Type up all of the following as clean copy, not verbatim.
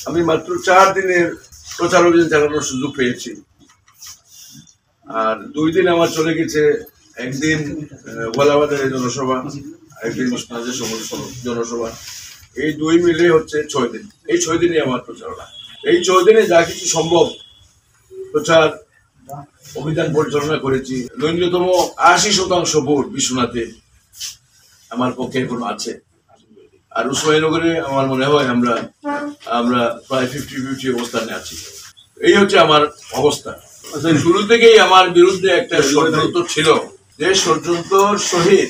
আমি মাত্র 4 দিনের প্রচার অভিযান চালানোর সুযোগ পেয়েছি। আর 2 দিন আমার চলে গেছে, একদিন গোলাবাজারের জনসভা, একদিন বিশ্বনাথের জনসভা। এই 2 মিলে হচ্ছে 6 দিন। এই 6 দিনই আমার প্রচারণা। এই 6 দিনে যা কিছু সম্ভব প্রচার অভিযান পরিচালনা করেছি। ন্যূনতম 80% ভোট বিশ্বনাথে আমার পক্ষে এখন আছে। আর উসমানীনগরে আমার মনে হয় আমরা প্রায় 50-50 অবস্থানে আছি। এই হচ্ছে আমার অবস্থা। শুরু থেকেই আমার বিরুদ্ধে একটা ষড়যন্ত্র ছিল, যে ষড়যন্ত্র সহিত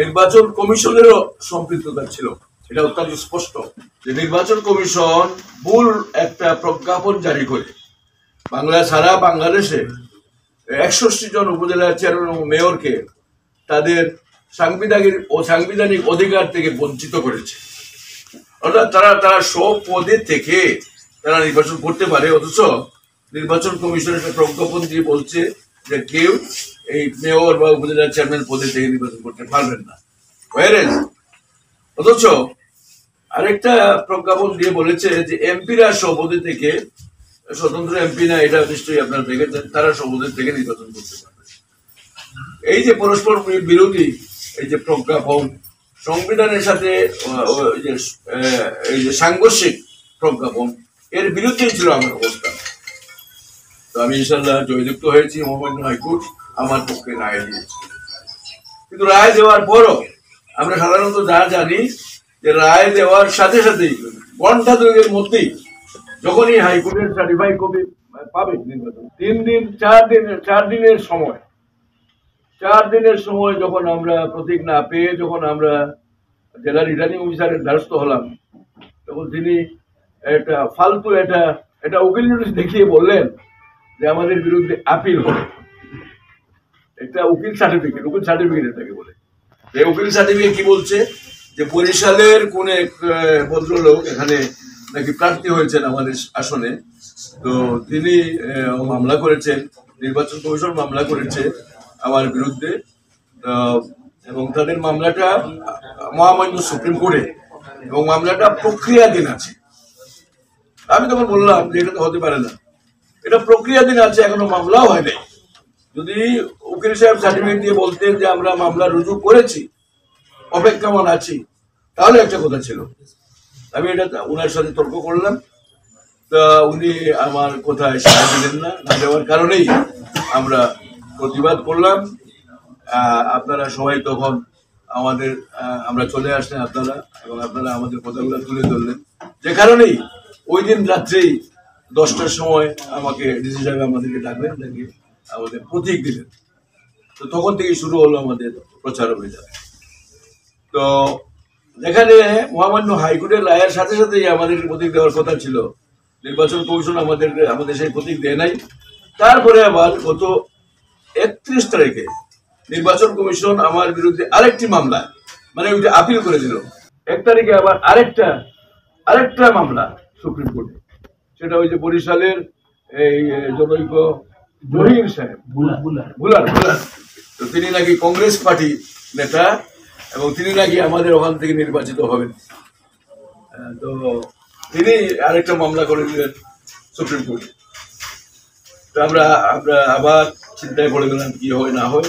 নির্বাচন কমিশনেরও সম্পৃক্ততা ছিল। এটা অত্যন্ত স্পষ্ট যে নির্বাচন কমিশন ভুল একটা প্রজ্ঞাপন জারি করে সারা বাংলাদেশে 61 জন উপজেলা চেয়ারম্যান এবং মেয়রকে তাদের সাংবিধানিক অধিকার থেকে বঞ্চিত করেছে। অর্থাৎ তারা সব পদে থেকে তারা নির্বাচন করতে পারে, অথচ নির্বাচন কমিশন একটা প্রজ্ঞাপন দিয়ে বলছে যে কেউ এই মেয়র বা উপজেলা চেয়ারম্যান পদে থেকে নির্বাচন করতে পারবেন না। অথচ আরেকটা প্রজ্ঞাপন দিয়ে বলেছে যে এমপিরা সব পদে থেকে, স্বতন্ত্র এমপি না, এটা নিশ্চয়ই আপনারা দেখেছেন, তারা সব পদে থেকে নির্বাচন করতে পারবে। এই যে পরস্পর বিরোধী এই যে প্রজ্ঞাপন, সংবিধানের সাথে এই যে সাংঘর্ষিক প্রজ্ঞাপন, এর বিরুদ্ধেই ছিল আমার অবস্থান। তো আমি ইনশাল্লাহ জয়যুক্ত হয়েছি। মহামান্য হাইকোর্ট আমার পক্ষে রায় দিয়েছে। কিন্তু রায় দেওয়ার পরও আমরা সাধারণত যা জানি যে রায় দেওয়ার সাথে সাথেই ঘন্টা 2 মধ্যেই যখনই হাইকোর্টের সার্টিফাই কপি পাবে নির্বাচন, 4 দিনের সময় 4 দিনের সময় যখন আমরা প্রতীক না পেয়ে যখন আমরা জেলা রিটার্নিং অফিসারের দ্বারস্থ হলাম, তখন তিনি একটা ফালতু একটা উকিল নোটিশ দেখিয়ে বললেন যে আমাদের বিরুদ্ধে আপিল হবে। একটা উকিল সার্টিফিকেট এটাকে বলে। এই উকিল সার্টিফিকেট কি বলছে যে বরিশালের কোন এক ভদ্রলোক এখানে নাকি প্রার্থী হয়েছেন আমাদের আসনে, তো তিনি মামলা করেছেন, নির্বাচন কমিশন মামলা করেছে আমার বিরুদ্ধে, এবং তাদের মামলাটা মহামান্য সুপ্রিম কোর্টে, এবং মামলাটা প্রক্রিয়াধীন আছে। আমি তখন বললাম যে এটা তো হতে পারে না, এটা প্রক্রিয়াধীন আছে, এখনো মামলাও হয় নাই। যদি উকিল সাহেব সার্টিফিকেট দিয়ে বলতেন যে আমরা মামলা রুজু করেছি, অপেক্ষমান আছি, তাহলে একটা কথা ছিল। আমি এটা ওনার সাথে তর্ক করলাম, তা উনি আমার কথায় সাড়া দিলেন না। না দেওয়ার কারণেই আমরা প্রতিবাদ করলাম। আপনারা সবাই তখন আমরা চলে আসলেন আপনারা, এবং আপনারা আমাদের কথাগুলো তুলে ধরলেন, যে কারণেই ওই দিন রাত্রেই 10টার সময় আমাকে ডিসি সাহেব আমাদেরকে ডাকলেন, ডাকে আমাদের প্রতীক দিলেন। তো তখন থেকেই শুরু হলো আমাদের প্রচার অভিযান। তো যেখানে মহামান্য হাইকোর্টের রায়ের সাথে সাথেই আমাদেরকে প্রতীক দেওয়ার কথা ছিল, নির্বাচন কমিশন আমাদের সেই প্রতীক দেয় নাই। তারপরে আবার গত 31 তারিখে নির্বাচন কমিশন আমার বিরুদ্ধে আরেকটি মামলা, মানে ওইটা আপিল করে দিল। 1 তারিখে আবার আরেকটা মামলা সুপ্রিম কোর্টে, সেটা ওই যে বরিশালের এই জনৈক জহির সাহেব ভুলার, তো তিনি নাকি কংগ্রেস পার্টি নেতা, এবং তিনি নাকি আমাদের ওখান থেকে নির্বাচিত হবেন। তো তিনি আরেকটা মামলা করে দিলেন সুপ্রিম কোর্টে। তো আমরা আবার চিন্তায় পড়ে গেলাম কি হয় না হয়।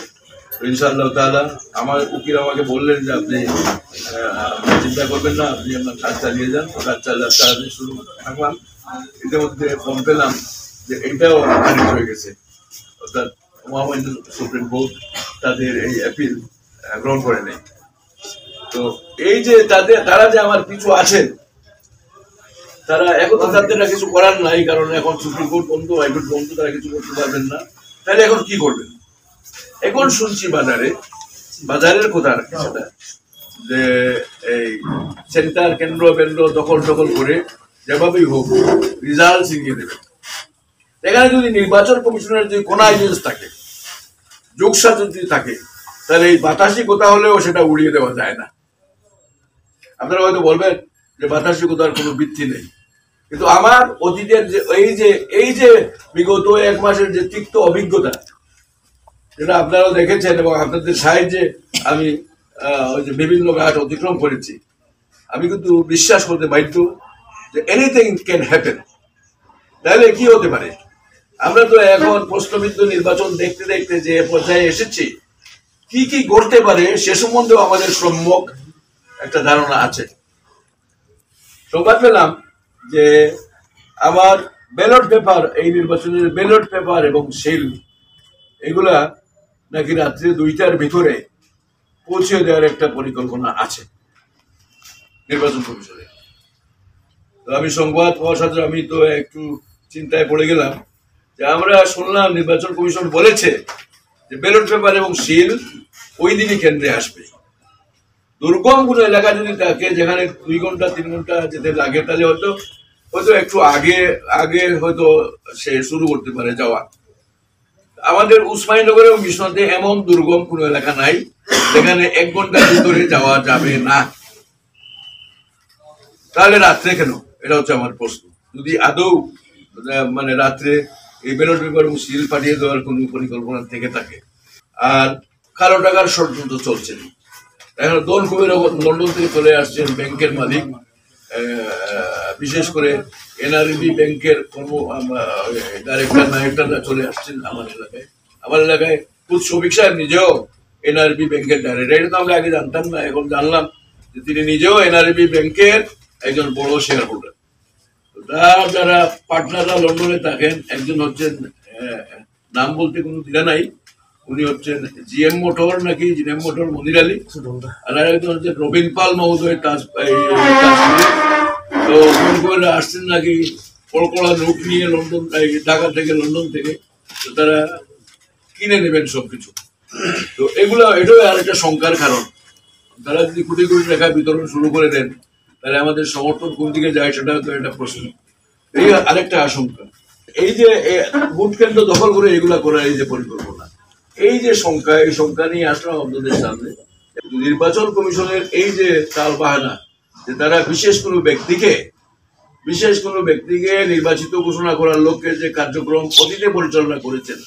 ইনশাআল্লাহ তাআলা আমার উকিল আমাকে বললেন যে আপনি চিন্তা করবেন না, আপনি আপনার কাজ চালিয়ে যান। কাজ চালাতে শুরু থাকলাম। ইতিমধ্যে ফোন পেলাম যে এটাও খারিজ হয়ে গেছে, অর্থাৎ মহামান্য সুপ্রিম কোর্ট তাদের এই অ্যাপিল গ্রহণ করে নেই। তো এই যে তারা যে আমার পিছু আছেন, তারা এখন তো তাদের কিছু করার নাই, কারণ এখন সুপ্রিম কোর্ট বন্ধ, হাইকোর্ট বন্ধ, তারা কিছু করতে পারবেন না। তাহলে এখন কি করবেন? এখন শুনছি বাজারের কথা আর কি, সেটা যে এই সেন্টার কেন্দ্র দখল করে যেভাবেই হোক রেজাল্ট ছিনিয়ে দেবে। এখানে যদি নির্বাচন কমিশনের যদি কোনো এজেন্স থাকে, যোগসাজ যদি থাকে, তাহলে এই বাতাসি কথা হলেও সেটা উড়িয়ে দেওয়া যায় না। আপনারা হয়তো বলবেন যে বাতাসি কথার কোনো ভিত্তি নেই, কিন্তু আমার অতীতের যে এই যে বিগত 1 মাসের যে তিক্ত অভিজ্ঞতা, যেটা আপনারাও দেখেছেন, এবং আপনাদের সাহায্যে আমি ওই যে বিভিন্ন ঘাট অতিক্রম করেছি, আমি কিন্তু বিশ্বাস করতে বাধ্য যে এনিথিং ক্যান হ্যাপেন, তাহলে কি হতে পারে? আমরা তো এখন প্রশ্নবিদ্ধ নির্বাচন দেখতে দেখতে যে পর্যায়ে এসেছি, কি কি ঘটতে পারে সে সম্বন্ধেও আমাদের সম্যক একটা ধারণা আছে। সংবাদ পেলাম যে আমার ব্যালট পেপার, এই নির্বাচনের ব্যালট পেপার এবং সিল এগুলা নাকি রাত্রি 2টার ভিতরে পৌঁছে দেওয়ার একটা পরিকল্পনা আছে নির্বাচন কমিশনে। তো আমি সংবাদ পাওয়ার সাথে আমি তো একটু চিন্তায় পড়ে গেলাম যে আমরা শুনলাম নির্বাচন কমিশন বলেছে যে ব্যালট পেপার এবং সিল ওই দিনই কেন্দ্রে আসবে। দুর্গম কোনো এলাকা যদি থাকে যেখানে 2 ঘন্টা 3 ঘন্টা যেতে লাগে, তাহলে হয়তো একটু আগে আগে হয়তো সে শুরু করতে পারে যাওয়া। আমাদের উসমানীনগর এবং বিশ্বনাথে এমন দুর্গম কোনো এলাকা নাই যেখানে 1 ঘন্টার ভিতরে যাওয়া যাবে না। তাহলে রাত্রে কেন? এটা হচ্ছে আমার প্রশ্ন। যদি আদৌ মানে রাত্রে এই ব্যালট পেপার এবং সিল পাঠিয়ে দেওয়ার কোন পরিকল্পনা থেকে থাকে। আর কালো টাকার ষড়যন্ত্র চলছে। এখন দোল কুবের লন্ডন থেকে চলে আসছেন ব্যাংকের মালিক, বিশেষ করে এনআরবি ব্যাংকের ডাইরেক্টর নায়করা চলে আসছেন আমার এলাকায় খুব শফিক সাহেব নিজেও এনআরবি ব্যাংকের ডাইরেক্টর। এটা তো আমরা আগে জানতাম না, এখন জানলাম যে তিনি নিজেও এনআরবি ব্যাংকের একজন বড় শেয়ার হোল্ডার। তার যারা পার্টনাররা লন্ডনে থাকেন, একজন হচ্ছেন নাম বলতে কোনো দ্বিধা নাই, উনি হচ্ছেন জিএম মোটর নাকি জিএম মোটর মনির আলী, আর একজন হচ্ছেন রবিন পাল মহোদয় তো আসছেন নাকি কড়কড়া নোট নিয়ে লন্ডন ঢাকা থেকে লন্ডন থেকে, তো তারা কিনে নেবেন সবকিছু। তো এটাও আর একটা শঙ্কার কারণ। তারা যদি কোটি কোটি টাকা বিতরণ শুরু করে দেন তাহলে আমাদের সমর্থন কোন দিকে যায় সেটা তো একটা প্রশ্ন। এই আরেকটা আশঙ্কা, এই যে ভোট কেন্দ্র দখল করে এগুলা করার এই যে পরিকল্পনা, এই যে সংখ্যা, এই সংখ্যা নিয়ে আসলাম আপনাদের সামনে। নির্বাচন কমিশনের এই যে তাল বাহানা যে তারা বিশেষ কোনো ব্যক্তিকে নির্বাচিত ঘোষণা করার লক্ষ্যে যে কার্যক্রম অতীতে পরিচালনা করেছেন,